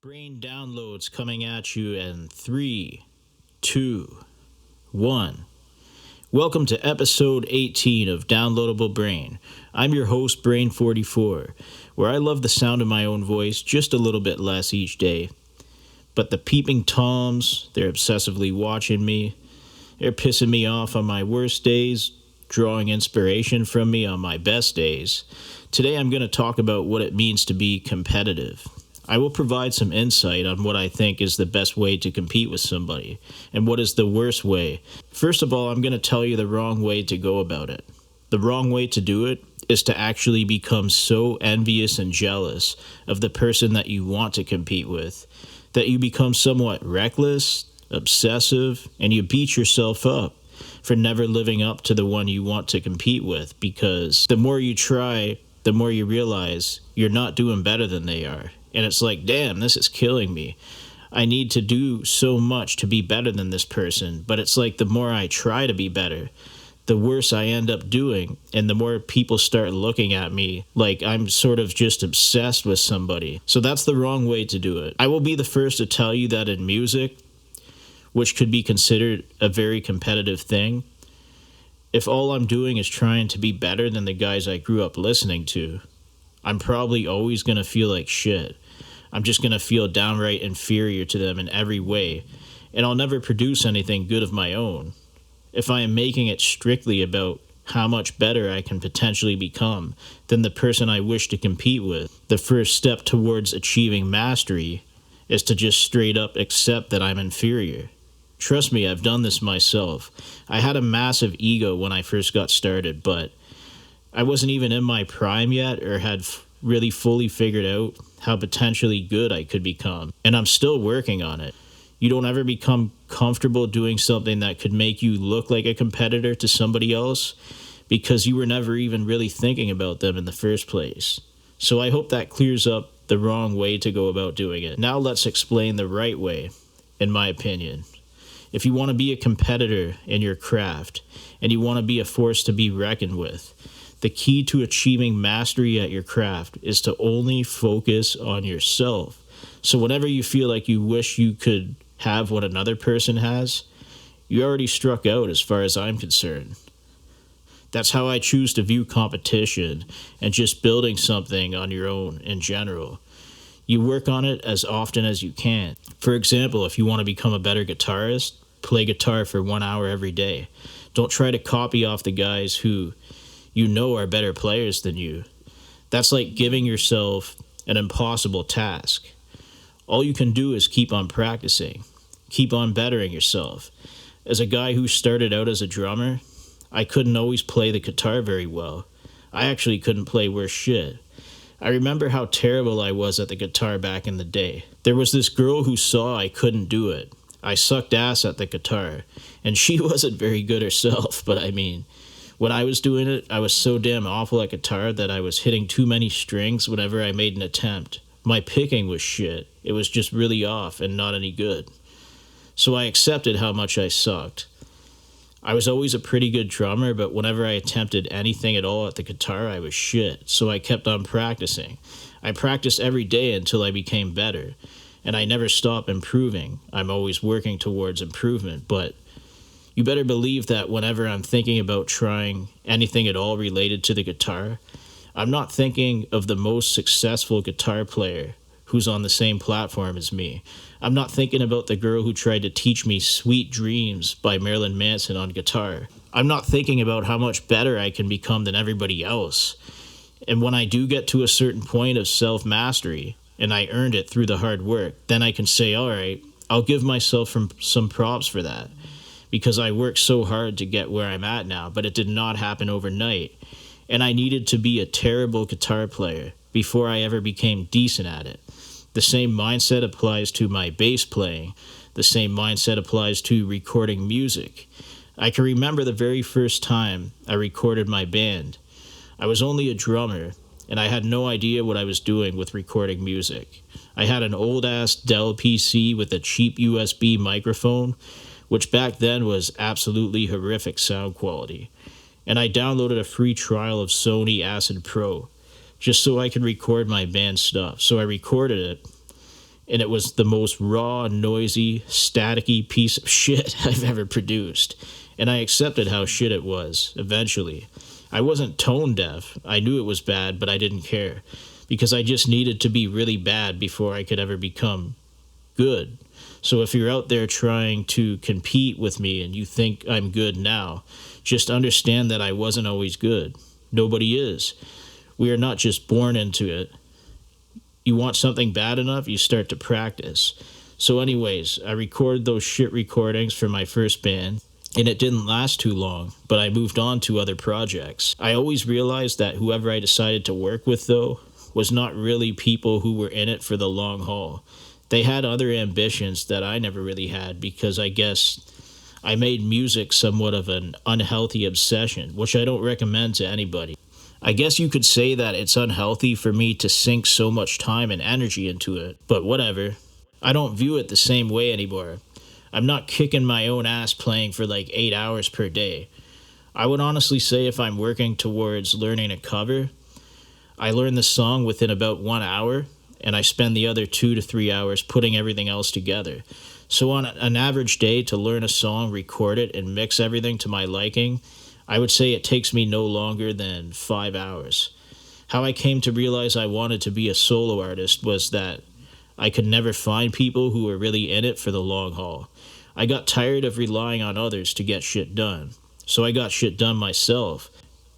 Brain downloads coming at you in 3, 2, 1. Welcome to episode 18 of Downloadable Brain. I'm your host, Brain44, where I love the sound of my own voice just a little bit less each day. But the peeping Toms, they're obsessively watching me. They're pissing me off on my worst days, drawing inspiration from me on my best days. Today I'm going to talk about what it means to be competitive. I will provide some insight on what I think is the best way to compete with somebody, and what is the worst way. First of all, I'm going to tell you the wrong way to go about it. The wrong way to do it is to actually become so envious and jealous of the person that you want to compete with, that you become somewhat reckless, obsessive, and you beat yourself up for never living up to the one you want to compete with, because the more you try, the more you realize you're not doing better than they are. And it's like, damn, this is killing me. I need to do so much to be better than this person. But it's like the more I try to be better, the worse I end up doing. And the more people start looking at me like I'm sort of just obsessed with somebody. So that's the wrong way to do it. I will be the first to tell you that in music, which could be considered a very competitive thing, if all I'm doing is trying to be better than the guys I grew up listening to, I'm probably always going to feel like shit. I'm just going to feel downright inferior to them in every way, and I'll never produce anything good of my own. If I am making it strictly about how much better I can potentially become than the person I wish to compete with, the first step towards achieving mastery is to just straight up accept that I'm inferior. Trust me, I've done this myself. I had a massive ego when I first got started, but I wasn't even in my prime yet or had really fully figured out how potentially good I could become. And I'm still working on it. You don't ever become comfortable doing something that could make you look like a competitor to somebody else because you were never even really thinking about them in the first place. So I hope that clears up the wrong way to go about doing it. Now let's explain the right way, in my opinion. If you want to be a competitor in your craft and you want to be a force to be reckoned with, the key to achieving mastery at your craft is to only focus on yourself. So whenever you feel like you wish you could have what another person has, you already struck out as far as I'm concerned. That's how I choose to view competition and just building something on your own in general. You work on it as often as you can. For example, if you want to become a better guitarist, play guitar for 1 hour every day. Don't try to copy off the guys who you know are better players than you. That's like giving yourself an impossible task. All you can do is keep on practicing. Keep on bettering yourself. As a guy who started out as a drummer, I couldn't always play the guitar very well. I actually couldn't play worth shit. I remember how terrible I was at the guitar back in the day. There was this girl who saw I couldn't do it. I sucked ass at the guitar, and she wasn't very good herself, but I mean, when I was doing it, I was so damn awful at guitar that I was hitting too many strings whenever I made an attempt. My picking was shit. It was just really off and not any good. So I accepted how much I sucked. I was always a pretty good drummer, but whenever I attempted anything at all at the guitar, I was shit. So I kept on practicing. I practiced every day until I became better. And I never stop improving. I'm always working towards improvement, but you better believe that whenever I'm thinking about trying anything at all related to the guitar, I'm not thinking of the most successful guitar player who's on the same platform as me. I'm not thinking about the girl who tried to teach me Sweet Dreams by Marilyn Manson on guitar. I'm not thinking about how much better I can become than everybody else. And when I do get to a certain point of self-mastery, and I earned it through the hard work, then I can say, all right, I'll give myself some props for that, because I worked so hard to get where I'm at now, but it did not happen overnight. And I needed to be a terrible guitar player before I ever became decent at it. The same mindset applies to my bass playing. The same mindset applies to recording music. I can remember the very first time I recorded my band. I was only a drummer, and I had no idea what I was doing with recording music. I had an old-ass Dell PC with a cheap USB microphone, which back then was absolutely horrific sound quality. And I downloaded a free trial of Sony Acid Pro, just so I could record my band stuff. So I recorded it, and it was the most raw, noisy, staticky piece of shit I've ever produced. And I accepted how shit it was, eventually. I wasn't tone deaf. I knew it was bad, but I didn't care. Because I just needed to be really bad before I could ever become good. So if you're out there trying to compete with me and you think I'm good now, just understand that I wasn't always good. Nobody is. We are not just born into it. You want something bad enough, you start to practice. So anyways, I recorded those shit recordings for my first band, and it didn't last too long, but I moved on to other projects. I always realized that whoever I decided to work with, though, was not really people who were in it for the long haul. They had other ambitions that I never really had, because I guess I made music somewhat of an unhealthy obsession, which I don't recommend to anybody. I guess you could say that it's unhealthy for me to sink so much time and energy into it, but whatever. I don't view it the same way anymore. I'm not kicking my own ass playing for like 8 hours per day. I would honestly say if I'm working towards learning a cover, I learn the song within about 1 hour, and I spend the other 2 to 3 hours putting everything else together. So on an average day, to learn a song, record it, and mix everything to my liking, I would say it takes me no longer than 5 hours. How I came to realize I wanted to be a solo artist was that I could never find people who were really in it for the long haul. I got tired of relying on others to get shit done, so I got shit done myself.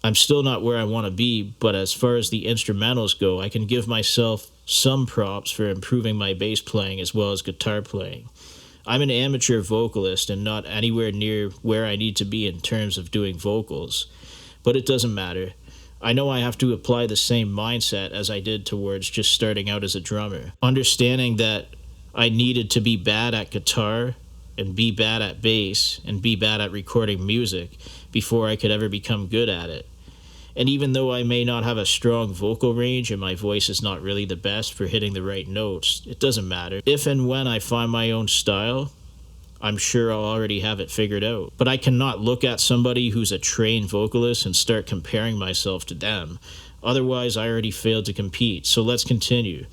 I'm still not where I want to be, but as far as the instrumentals go, I can give myself some props for improving my bass playing as well as guitar playing. I'm an amateur vocalist and not anywhere near where I need to be in terms of doing vocals, but it doesn't matter. I know I have to apply the same mindset as I did towards just starting out as a drummer, understanding that I needed to be bad at guitar and be bad at bass and be bad at recording music before I could ever become good at it. And even though I may not have a strong vocal range and my voice is not really the best for hitting the right notes, it doesn't matter. If and when I find my own style, I'm sure I'll already have it figured out. But I cannot look at somebody who's a trained vocalist and start comparing myself to them. Otherwise, I already failed to compete. So let's continue.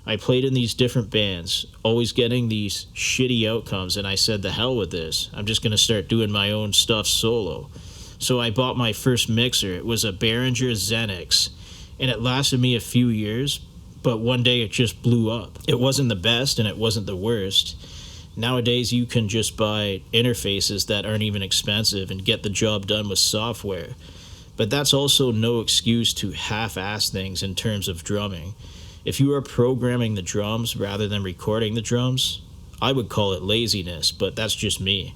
I played in these different bands, always getting these shitty outcomes, and I said, the hell with this. I'm just going to start doing my own stuff solo. So I bought my first mixer. It was a Behringer Xenix, and it lasted me a few years, but one day it just blew up. It wasn't the best, and it wasn't the worst. Nowadays, you can just buy interfaces that aren't even expensive and get the job done with software. But that's also no excuse to half-ass things in terms of drumming. If you are programming the drums rather than recording the drums, I would call it laziness, but that's just me.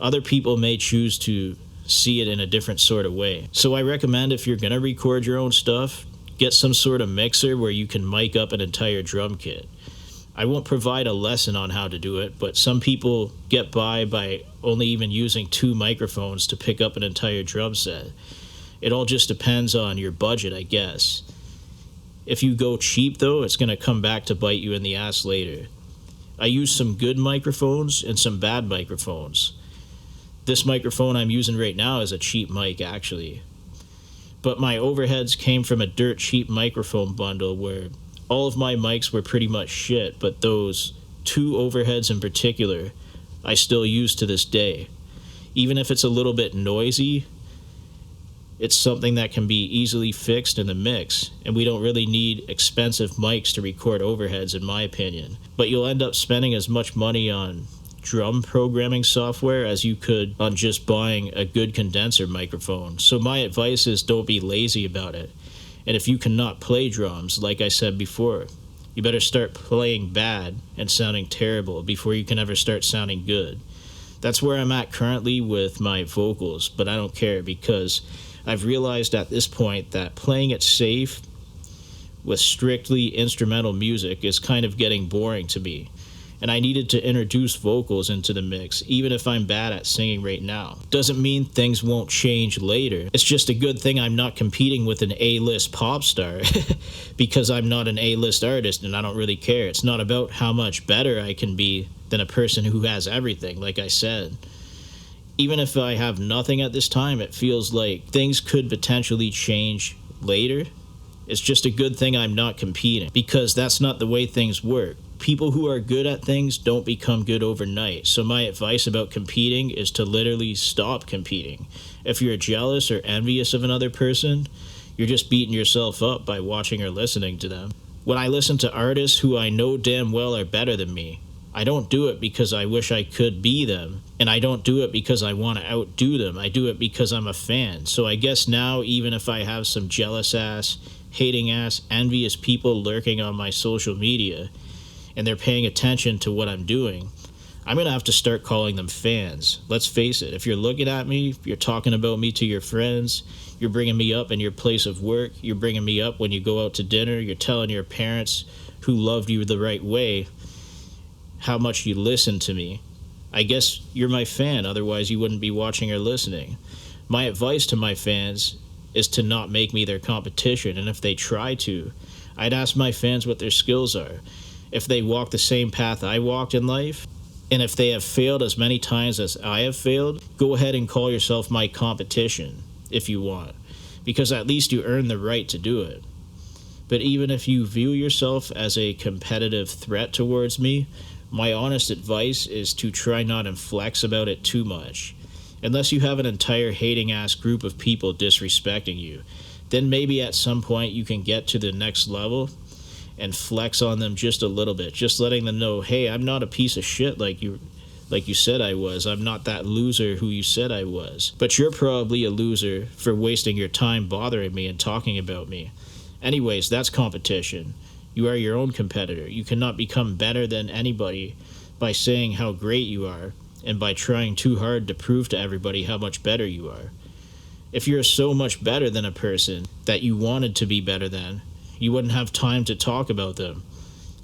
Other people may choose to see it in a different sort of way. So I recommend if you're going to record your own stuff, get some sort of mixer where you can mic up an entire drum kit. I won't provide a lesson on how to do it, but some people get by only even using 2 microphones to pick up an entire drum set. It all just depends on your budget, I guess. If you go cheap, though, it's going to come back to bite you in the ass later. I use some good microphones and some bad microphones. This microphone I'm using right now is a cheap mic, actually. But my overheads came from a dirt cheap microphone bundle where all of my mics were pretty much shit, but those 2 overheads in particular I still use to this day. Even if it's a little bit noisy, it's something that can be easily fixed in the mix, and we don't really need expensive mics to record overheads, in my opinion. But you'll end up spending as much money on drum programming software as you could on just buying a good condenser microphone. So my advice is don't be lazy about it. And if you cannot play drums, like I said before, you better start playing bad and sounding terrible before you can ever start sounding good. That's where I'm at currently with my vocals, but I don't care because I've realized at this point that playing it safe with strictly instrumental music is kind of getting boring to me. And I needed to introduce vocals into the mix, even if I'm bad at singing right now. Doesn't mean things won't change later. It's just a good thing I'm not competing with an A-list pop star because I'm not an A-list artist and I don't really care. It's not about how much better I can be than a person who has everything, like I said. Even if I have nothing at this time, it feels like things could potentially change later. It's just a good thing I'm not competing because that's not the way things work. People who are good at things don't become good overnight. So my advice about competing is to literally stop competing. If you're jealous or envious of another person, you're just beating yourself up by watching or listening to them. When I listen to artists who I know damn well are better than me, I don't do it because I wish I could be them, and I don't do it because I want to outdo them. I do it because I'm a fan. So I guess now, even if I have some jealous ass, hating ass, envious people lurking on my social media, and they're paying attention to what I'm doing, I'm going to have to start calling them fans. Let's face it, if you're looking at me, if you're talking about me to your friends, you're bringing me up in your place of work, you're bringing me up when you go out to dinner, you're telling your parents who loved you the right way how much you listen to me, I guess you're my fan, otherwise you wouldn't be watching or listening. My advice to my fans is to not make me their competition, and if they try to, I'd ask my fans what their skills are. If they walk the same path I walked in life, and if they have failed as many times as I have failed, go ahead and call yourself my competition if you want, because at least you earn the right to do it. But even if you view yourself as a competitive threat towards me, my honest advice is to try not and flex about it too much. Unless you have an entire hating-ass group of people disrespecting you, then maybe at some point you can get to the next level and flex on them just a little bit, just letting them know, hey, I'm not a piece of shit like you said I was. I'm not that loser who you said I was. But you're probably a loser for wasting your time bothering me and talking about me. Anyways, that's competition. You are your own competitor. You cannot become better than anybody by saying how great you are and by trying too hard to prove to everybody how much better you are. If you're so much better than a person that you wanted to be better than, you wouldn't have time to talk about them.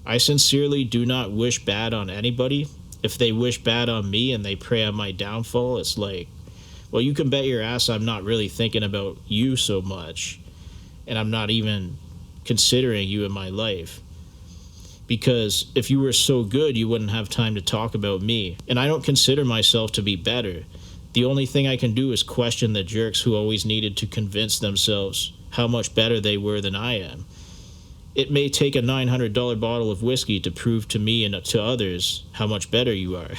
I sincerely do not wish bad on anybody. If they wish bad on me and they pray on my downfall, it's like, well, you can bet your ass I'm not really thinking about you so much, and I'm not even considering you in my life. Because if you were so good, you wouldn't have time to talk about me. And I don't consider myself to be better. The only thing I can do is question the jerks who always needed to convince themselves how much better they were than I am. It may take a $900 bottle of whiskey to prove to me and to others how much better you are.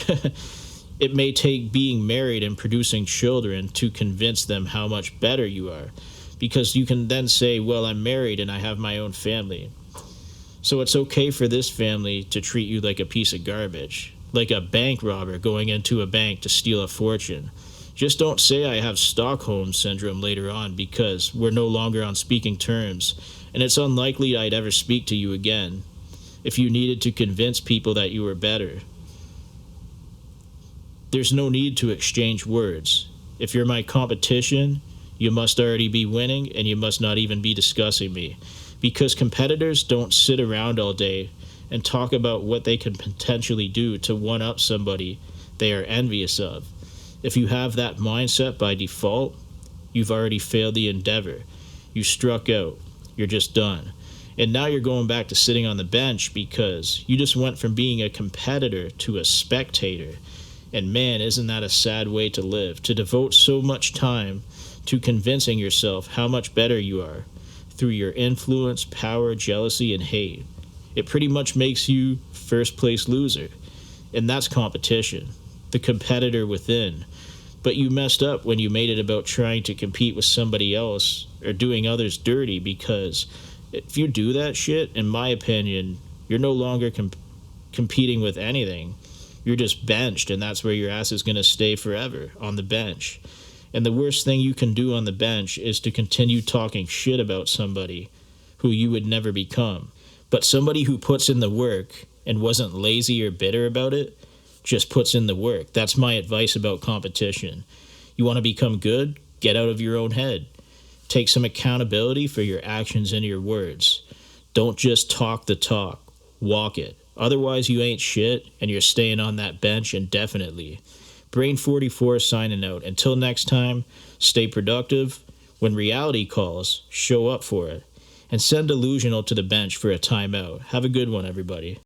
It may take being married and producing children to convince them how much better you are. Because you can then say, well, I'm married and I have my own family. So it's okay for this family to treat you like a piece of garbage, like a bank robber going into a bank to steal a fortune. Just don't say I have Stockholm Syndrome later on, because we're no longer on speaking terms, and it's unlikely I'd ever speak to you again if you needed to convince people that you were better. There's no need to exchange words. If you're my competition, you must already be winning, and you must not even be discussing me. Because competitors don't sit around all day and talk about what they can potentially do to one-up somebody they are envious of. If you have that mindset by default, you've already failed the endeavor. You struck out. You're just done. And now you're going back to sitting on the bench because you just went from being a competitor to a spectator. And man, isn't that a sad way to live, to devote so much time to convincing yourself how much better you are through your influence, power, jealousy, and hate. It pretty much makes you first place loser. And that's competition, the competitor within. But you messed up when you made it about trying to compete with somebody else or doing others dirty, because if you do that shit, in my opinion, you're no longer competing with anything. You're just benched, and that's where your ass is going to stay forever, on the bench. And the worst thing you can do on the bench is to continue talking shit about somebody who you would never become. But somebody who puts in the work and wasn't lazy or bitter about it, just puts in the work. That's my advice about competition. You want to become good? Get out of your own head. Take some accountability for your actions and your words. Don't just talk the talk. Walk it. Otherwise, you ain't shit, and you're staying on that bench indefinitely. Brain44 signing out. Until next time, stay productive. When reality calls, show up for it. And send Delusional to the bench for a timeout. Have a good one, everybody.